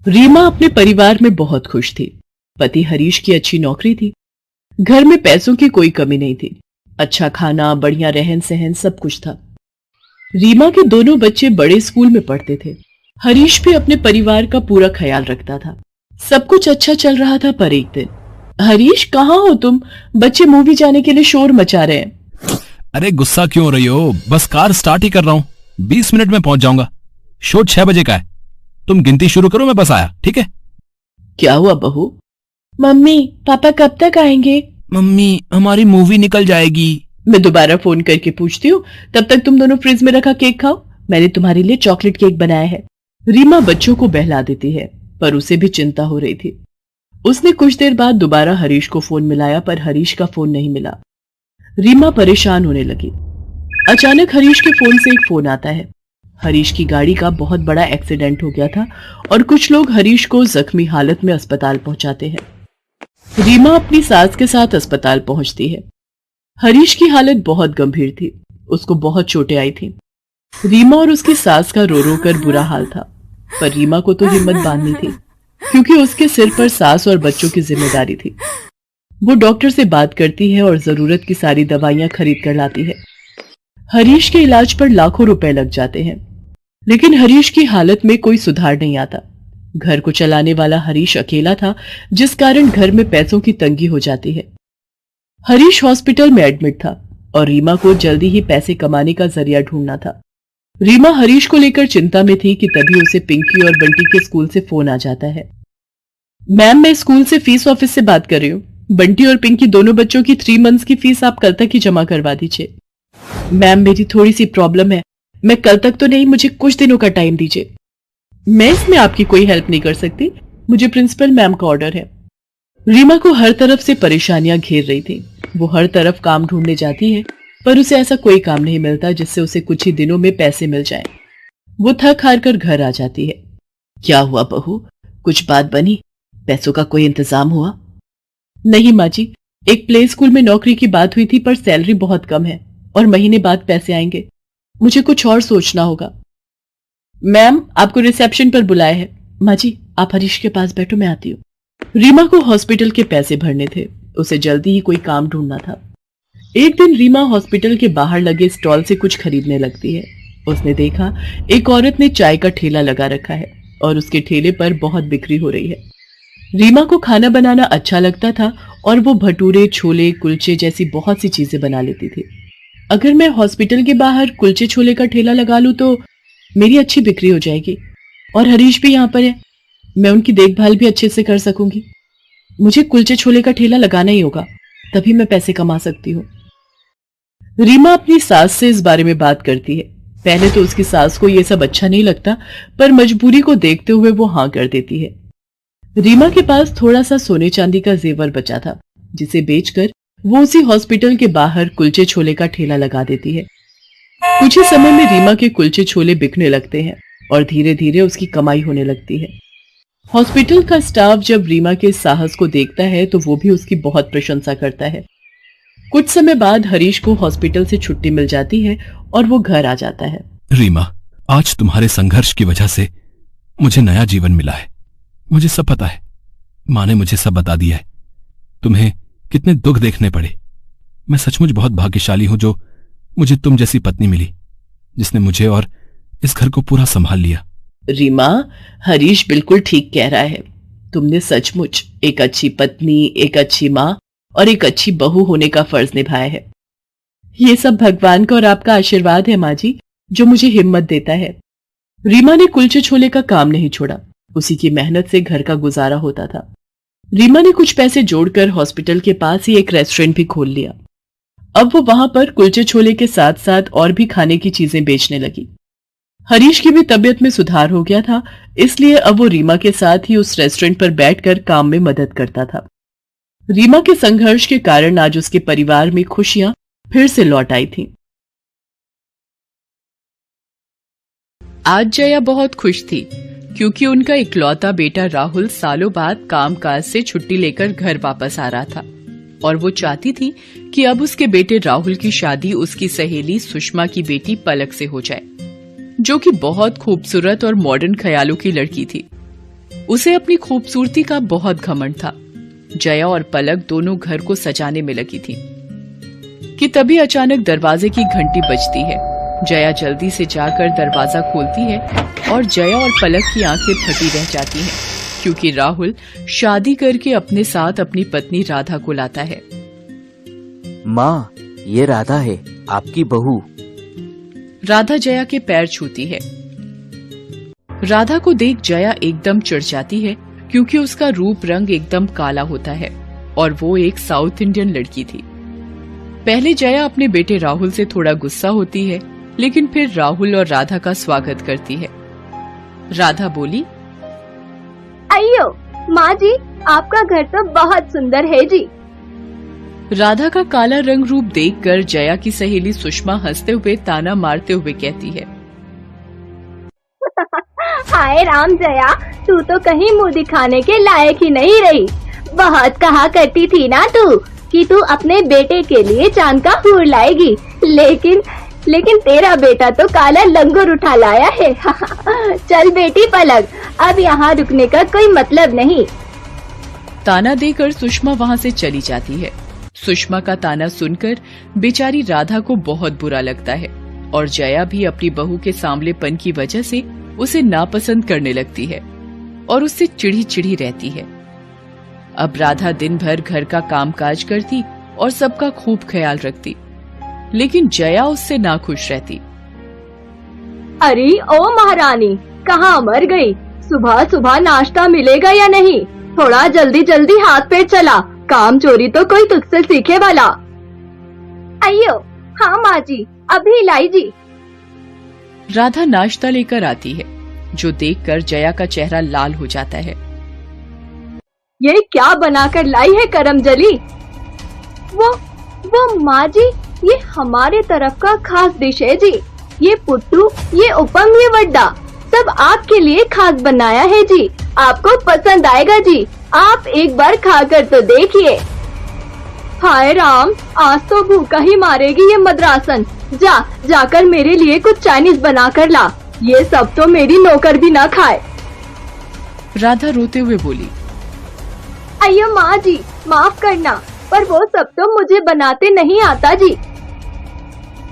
रीमा अपने परिवार में बहुत खुश थी। पति हरीश की अच्छी नौकरी थी। घर में पैसों की कोई कमी नहीं थी। अच्छा खाना, बढ़िया रहन सहन, सब कुछ था। रीमा के दोनों बच्चे बड़े स्कूल में पढ़ते थे। हरीश भी अपने परिवार का पूरा ख्याल रखता था। सब कुछ अच्छा चल रहा था, पर एक दिन, हरीश कहाँ हो तुम? बच्चे मूवी जाने के लिए शोर मचा रहे हैं। अरे गुस्सा क्यों हो रही हो? बस कार स्टार्ट ही कर रहा हूँ, 20 मिनट में पहुंच जाऊंगा। शो 6 बजे का है। तुम गिनती शुरू करो, मैं बस आया, ठीक है? क्या हुआ बहू? मम्मी पापा कब तक आएंगे? मम्मी हमारी मूवी निकल जाएगी। मैं दोबारा फोन करके पूछती हूँ। तब तक तुम दोनों फ्रिज में रखा केक खाओ। मैंने तुम्हारे लिए चॉकलेट केक बनाया है। रीमा बच्चों को बहला देती है, पर उसे भी चिंता हो रही थी। उसने कुछ देर बाद दोबारा हरीश को फोन मिलाया, पर हरीश का फोन नहीं मिला। रीमा परेशान होने लगी। अचानक हरीश के फोन से एक फोन आता है। हरीश की गाड़ी का बहुत बड़ा एक्सीडेंट हो गया था और कुछ लोग हरीश को जख्मी हालत में अस्पताल पहुंचाते हैं। रीमा अपनी सास के साथ अस्पताल पहुंचती है। हरीश की हालत बहुत गंभीर थी। उसको बहुत चोटें आई थी। रीमा और उसकी सास का रो रो कर बुरा हाल था, पर रीमा को तो हिम्मत बांधनी थी, क्योंकि उसके सिर पर सास और बच्चों की जिम्मेदारी थी। वो डॉक्टर से बात करती है और जरूरत की सारी दवाइयां खरीद कर लाती है। हरीश के इलाज पर लाखों रुपए लग जाते हैं, लेकिन हरीश की हालत में कोई सुधार नहीं आता। घर को चलाने वाला हरीश अकेला था, जिस कारण घर में पैसों की तंगी हो जाती है। हरीश हॉस्पिटल में एडमिट था और रीमा को जल्दी ही पैसे कमाने का जरिया ढूंढना था। रीमा हरीश को लेकर चिंता में थी कि तभी उसे पिंकी और बंटी के स्कूल से फोन आ जाता है। मैम, मैं स्कूल से फीस ऑफिस से बात कर रही हूँ। बंटी और पिंकी दोनों बच्चों की 3 मंथ्स की फीस आप कल तक ही जमा करवा दीजिए। मैम, मेरी थोड़ी सी प्रॉब्लम है। मैं कल तक तो नहीं, मुझे कुछ दिनों का टाइम दीजिए। मैं इसमें आपकी कोई हेल्प नहीं कर सकती। मुझे प्रिंसिपल मैम का ऑर्डर है। रीमा को हर तरफ से परेशानियां घेर रही थी। वो हर तरफ काम ढूंढने जाती है, पर उसे ऐसा कोई काम नहीं मिलता जिससे उसे कुछ ही दिनों में पैसे मिल जाएं। वो थक हार कर घर आ जाती है। क्या हुआ बहू, कुछ बात बनी? पैसों का कोई इंतजाम हुआ? नहीं माँ जी, एक प्ले स्कूल में नौकरी की बात हुई थी, पर सैलरी बहुत कम है और महीने बाद पैसे आएंगे। मुझे कुछ और सोचना होगा। मैम, आपको रिसेप्शन पर बुलाया है। माँ जी, आप हरीश के पास बैठो, मैं आती हूँ। रीमा को हॉस्पिटल के पैसे भरने थे। उसे जल्दी ही कोई काम ढूंढना था। एक दिन रीमा हॉस्पिटल के बाहर लगे स्टॉल से कुछ खरीदने लगती है। उसने देखा एक औरत ने चाय का ठेला लगा रखा है और उसके ठेले पर बहुत बिक्री हो रही है। रीमा को खाना बनाना अच्छा लगता था और वो भटूरे, छोले, कुलचे जैसी बहुत सी चीजें बना लेती थी। अगर मैं हॉस्पिटल के बाहर कुलचे छोले का ठेला लगा लूं तो मेरी अच्छी बिक्री हो जाएगी, और हरीश भी यहाँ पर है। मैं उनकी देखभाल भी अच्छे से कर सकूंगी। मुझे कुलचे छोले का ठेला लगाना ही होगा, तभी मैं पैसे कमा सकती हूँ। रीमा अपनी सास से इस बारे में बात करती है। पहले तो उसकी सास को यह सब अच्छा नहीं लगता, पर मजबूरी को देखते हुए वो हाँ कर देती है। रीमा के पास थोड़ा सा सोने चांदी का जेवर बचा था, जिसे बेचकर वो उसी हॉस्पिटल के बाहर कुलचे छोले का ठेला लगा देती है। कुछ ही समय में रीमा के कुलचे छोले बिकने लगते हैं और धीरे धीरे उसकी कमाई होने लगती है। हॉस्पिटल का स्टाफ जब रीमा के साहस को देखता है तो वो भी उसकी बहुत प्रशंसा करता है। कुछ समय बाद हरीश को हॉस्पिटल से छुट्टी मिल जाती है और वो घर आ जाता है। रीमा, आज तुम्हारे संघर्ष की वजह से मुझे नया जीवन मिला है। मुझे सब पता है। माँ ने मुझे सब बता दिया है। तुम्हें कितने दुख देखने पड़े। मैं सचमुच बहुत भाग्यशाली हूं जो मुझे तुम जैसी पत्नी मिली, जिसने मुझे और इस घर को पूरा संभाल लिया। रीमा, हरीश बिल्कुल ठीक कह रहा है। तुमने सचमुच एक अच्छी पत्नी, एक अच्छी माँ और एक अच्छी बहू होने का फर्ज निभाया है। ये सब भगवान का और आपका आशीर्वाद है माँ जी, जो मुझे हिम्मत देता है। रीमा ने कुलचे छोले का काम नहीं छोड़ा। उसी की मेहनत से घर का गुजारा होता था। रीमा ने कुछ पैसे जोड़कर हॉस्पिटल के पास ही एक रेस्टोरेंट भी खोल लिया। अब वो वहां पर कुलचे छोले के साथ साथ और भी खाने की चीजें बेचने लगी। हरीश की भी तबीयत में सुधार हो गया था, इसलिए अब वो रीमा के साथ ही उस रेस्टोरेंट पर बैठकर काम में मदद करता था। रीमा के संघर्ष के कारण आज उसके परिवार में खुशियां फिर से लौट आई थीं। आज जया बहुत खुश थी, क्योंकि उनका इकलौता बेटा राहुल सालों बाद कामकाज से छुट्टी लेकर घर वापस आ रहा था और वो चाहती थी कि अब उसके बेटे राहुल की शादी उसकी सहेली सुषमा की बेटी पलक से हो जाए, जो कि बहुत खूबसूरत और मॉडर्न ख्यालों की लड़की थी। उसे अपनी खूबसूरती का बहुत घमंड था। जया और पलक दोनों घर को सजाने में लगी थी कि तभी अचानक दरवाजे की घंटी बजती है। जया जल्दी से जाकर दरवाजा खोलती है और जया और पलक की आंखें फटी रह जाती हैं, क्योंकि राहुल शादी करके अपने साथ अपनी पत्नी राधा को लाता है। माँ, ये राधा है, आपकी बहू। राधा जया के पैर छूती है। राधा को देख जया एकदम चिढ़ जाती है, क्योंकि उसका रूप रंग एकदम काला होता है और वो एक साउथ इंडियन लड़की थी। पहले जया अपने बेटे राहुल से थोड़ा गुस्सा होती है, लेकिन फिर राहुल और राधा का स्वागत करती है। राधा बोली, अयो माँ जी, आपका घर तो बहुत सुंदर है जी। राधा का काला रंग रूप देखकर जया की सहेली सुषमा हंसते हुए ताना मारते हुए कहती है, हाय राम जया, तू तो कहीं मुंह दिखाने के लायक ही नहीं रही। बहुत कहा करती थी ना तू कि तू अपने बेटे के लिए चांद का हूर लाएगी, लेकिन तेरा बेटा तो काला लंगूर उठा लाया है। चल बेटी पलक, अब यहाँ रुकने का कोई मतलब नहीं। ताना देकर सुषमा वहाँ से चली जाती है। सुषमा का ताना सुनकर बेचारी राधा को बहुत बुरा लगता है और जया भी अपनी बहू के सांवलेपन की वजह से उसे नापसंद करने लगती है और उससे चिढ़ी चिढ़ी रहती है। अब राधा दिन भर घर का कामकाज करती और सबका खूब ख्याल रखती, लेकिन जया उससे नाखुश रहती। अरे ओ महारानी, कहाँ मर गई? सुबह सुबह नाश्ता मिलेगा या नहीं? थोड़ा जल्दी जल्दी हाथ पैर चला, काम चोरी तो कोई तुझसे सीखे वाला। अयो हाँ माँ जी, अभी लाई जी। राधा नाश्ता लेकर आती है, जो देखकर जया का चेहरा लाल हो जाता है। ये क्या बनाकर लाई है करमजली? वो माँ जी, ये हमारे तरफ का खास डिश है जी। ये पुट्टू, ये उपम, ये वड्डा सब आपके लिए खास बनाया है जी। आपको पसंद आएगा जी, आप एक बार खाकर तो देखिए। हाय राम, आज तो भूखा ही मारेगी ये मद्रासन। जाकर मेरे लिए कुछ चाइनीज बना कर ला, ये सब तो मेरी नौकर भी ना खाए। राधा रोते हुए बोली, अयो माँ जी, माफ करना, पर वो सब तो मुझे बनाते नहीं आता जी।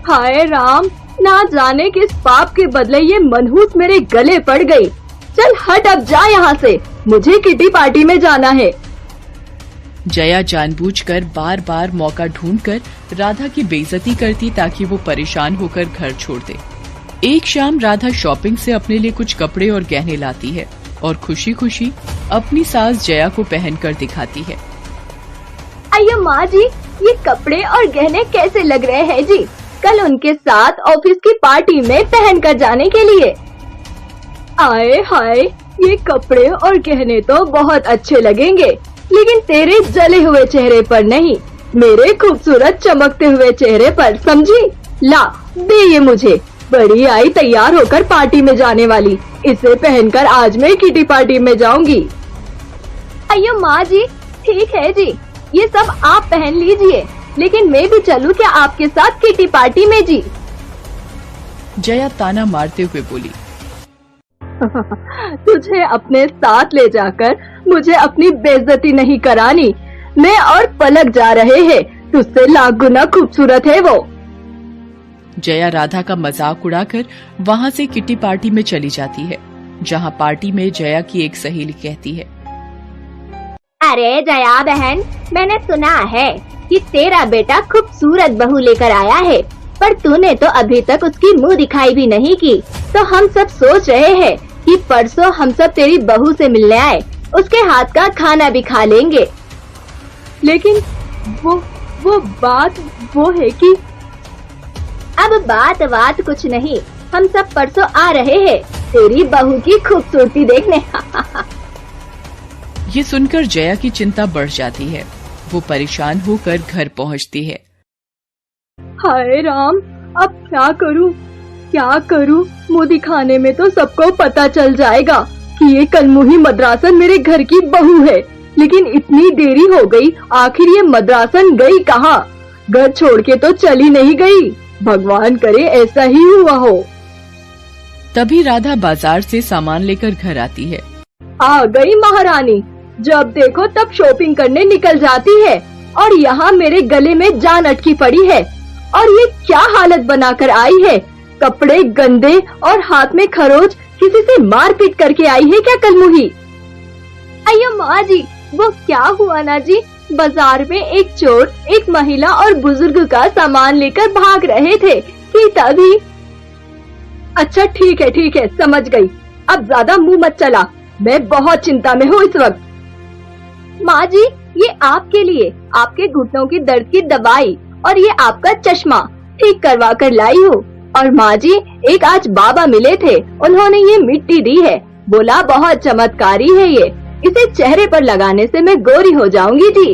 हाय राम, ना जाने किस पाप के बदले ये मनहूस मेरे गले पड़ गई। चल हट, अब जा यहाँ से, मुझे किटी पार्टी में जाना है। जया जानबूझकर बार बार मौका ढूंढकर राधा की बेइज्जती करती ताकि वो परेशान होकर घर छोड़ दे। एक शाम राधा शॉपिंग से अपने लिए कुछ कपड़े और गहने लाती है और खुशी खुशी अपनी सास जया को पहनकर दिखाती है। अयो माँ जी, ये कपड़े और गहने कैसे लग रहे हैं जी? कल उनके साथ ऑफिस की पार्टी में पहन कर जाने के लिए। आए हाय, ये कपड़े और गहने तो बहुत अच्छे लगेंगे, लेकिन तेरे जले हुए चेहरे पर नहीं, मेरे खूबसूरत चमकते हुए चेहरे पर, समझी? ला दे ये मुझे। बड़ी आई तैयार होकर पार्टी में जाने वाली, इसे पहनकर आज मैं किटी पार्टी में जाऊंगी। अयो माँ जी, ठीक है जी, ये सब आप पहन लीजिए, लेकिन मैं भी चलूं क्या आपके साथ किटी पार्टी में जी? जया ताना मारते हुए बोली, तुझे अपने साथ ले जाकर मुझे अपनी बेइज्जती नहीं करानी। मैं और पलक जा रहे हैं, तुझसे लाख गुना खूबसूरत है वो। जया राधा का मजाक उड़ाकर वहाँ से किटी पार्टी में चली जाती है, जहाँ पार्टी में जया की एक सहेली कहती है, अरे जया बहन, मैंने सुना है कि तेरा बेटा खूबसूरत बहू लेकर आया है, पर तूने तो अभी तक उसकी मुंह दिखाई भी नहीं की। तो हम सब सोच रहे हैं कि परसों हम सब तेरी बहू से मिलने आए, उसके हाथ का खाना भी खा लेंगे। लेकिन वो बात वो है कि अब बात कुछ नहीं, हम सब परसों आ रहे हैं तेरी बहू की खूबसूरती देखने। ये सुनकर जया की चिंता बढ़ जाती है। वो परेशान होकर घर पहुंचती है। हाय राम, अब क्या करूं? मुंह दिखाने में तो सबको पता चल जाएगा कि ये कलमुही मद्रासन मेरे घर की बहू है, लेकिन इतनी देरी हो गई, आखिर ये मद्रासन गई कहाँ? घर छोड़ के तो चली नहीं गई, भगवान करे ऐसा ही हुआ हो। तभी राधा बाजार से सामान लेकर घर आती है। आ गई महारानी, जब देखो तब शॉपिंग करने निकल जाती है और यहाँ मेरे गले में जान अटकी पड़ी है। और ये क्या हालत बनाकर आई है, कपड़े गंदे और हाथ में खरोच, किसी से मारपीट करके आई है क्या कलमुही? अयो माँ जी, वो क्या हुआ ना जी, बाजार में एक चोर एक महिला और बुजुर्ग का सामान लेकर भाग रहे थे कि तभी। अच्छा ठीक है समझ गई, अब ज्यादा मुंह मत चला, मैं बहुत चिंता में हूँ इस वक्त। माँ जी, ये आपके लिए आपके घुटनों की दर्द की दवाई और ये आपका चश्मा ठीक करवा कर लाई हूँ। और माँ जी, एक आज बाबा मिले थे, उन्होंने ये मिट्टी दी है, बोला बहुत चमत्कारी है ये, इसे चेहरे पर लगाने से मैं गोरी हो जाऊंगी जी।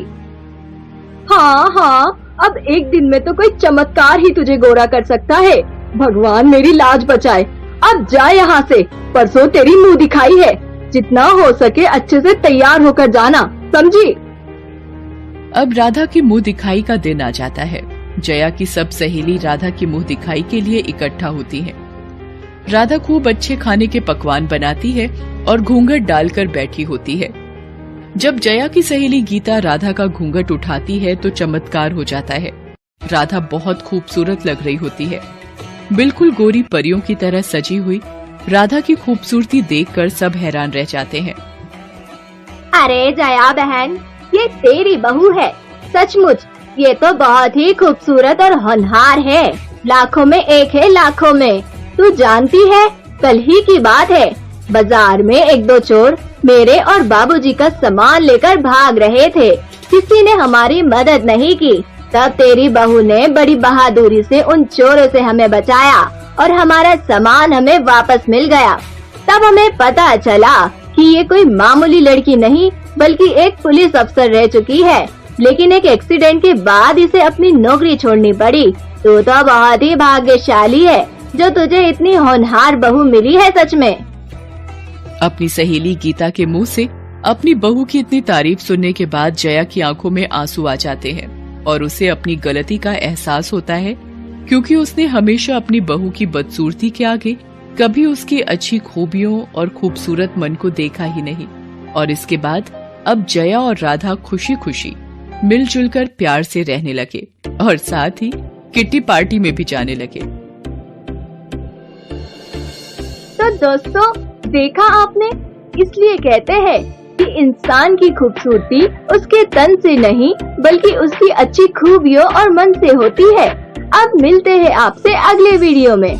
हाँ, अब एक दिन में तो कोई चमत्कार ही तुझे गोरा कर सकता है, भगवान मेरी लाज बचाए। अब जा यहाँ से, परसों तेरी मुंह दिखाई है, जितना हो सके अच्छे से तैयार होकर जाना, समझी? अब राधा की मुंह दिखाई का दिन आ जाता है। जया की सब सहेली राधा की मुंह दिखाई के लिए इकट्ठा होती हैं। राधा खूब अच्छे खाने के पकवान बनाती है और घूंघट डालकर बैठी होती है। जब जया की सहेली गीता राधा का घूंघट उठाती है तो चमत्कार हो जाता है। राधा बहुत खूबसूरत लग रही होती है, बिल्कुल गोरी परियों की तरह सजी हुई। राधा की खूबसूरती देखकर सब हैरान रह जाते हैं। अरे जया बहन, ये तेरी बहू है, सचमुच ये तो बहुत ही खूबसूरत और होनहार है, लाखों में एक है, लाखों में। तू जानती है, कल ही की बात है, बाजार में एक दो चोर मेरे और बाबूजी का सामान लेकर भाग रहे थे, किसी ने हमारी मदद नहीं की, तब तेरी बहू ने बड़ी बहादुरी से उन चोरों से हमें बचाया और हमारा सामान हमें वापस मिल गया। तब हमें पता चला कि ये कोई मामूली लड़की नहीं बल्कि एक पुलिस अफसर रह चुकी है, लेकिन एक एक्सीडेंट के बाद इसे अपनी नौकरी छोड़नी पड़ी। तू तो बहुत ही भाग्यशाली है जो तुझे इतनी होनहार बहू मिली है, सच में। अपनी सहेली गीता के मुंह से अपनी बहू की इतनी तारीफ सुनने के बाद जया की आंखों में आंसू आ जाते हैं और उसे अपनी गलती का एहसास होता है, क्योंकि उसने हमेशा अपनी बहू की बदसूरती के आगे कभी उसकी अच्छी खूबियों और खूबसूरत मन को देखा ही नहीं। और इसके बाद अब जया और राधा खुशी खुशी मिलजुल कर प्यार से रहने लगे और साथ ही किट्टी पार्टी में भी जाने लगे। तो दोस्तों, देखा आपने, इसलिए कहते हैं कि इंसान की खूबसूरती उसके तन से नहीं बल्कि उसकी अच्छी खूबियों और मन से होती है। अब मिलते हैं आपसे अगले वीडियो में।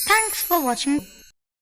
Thanks for watching.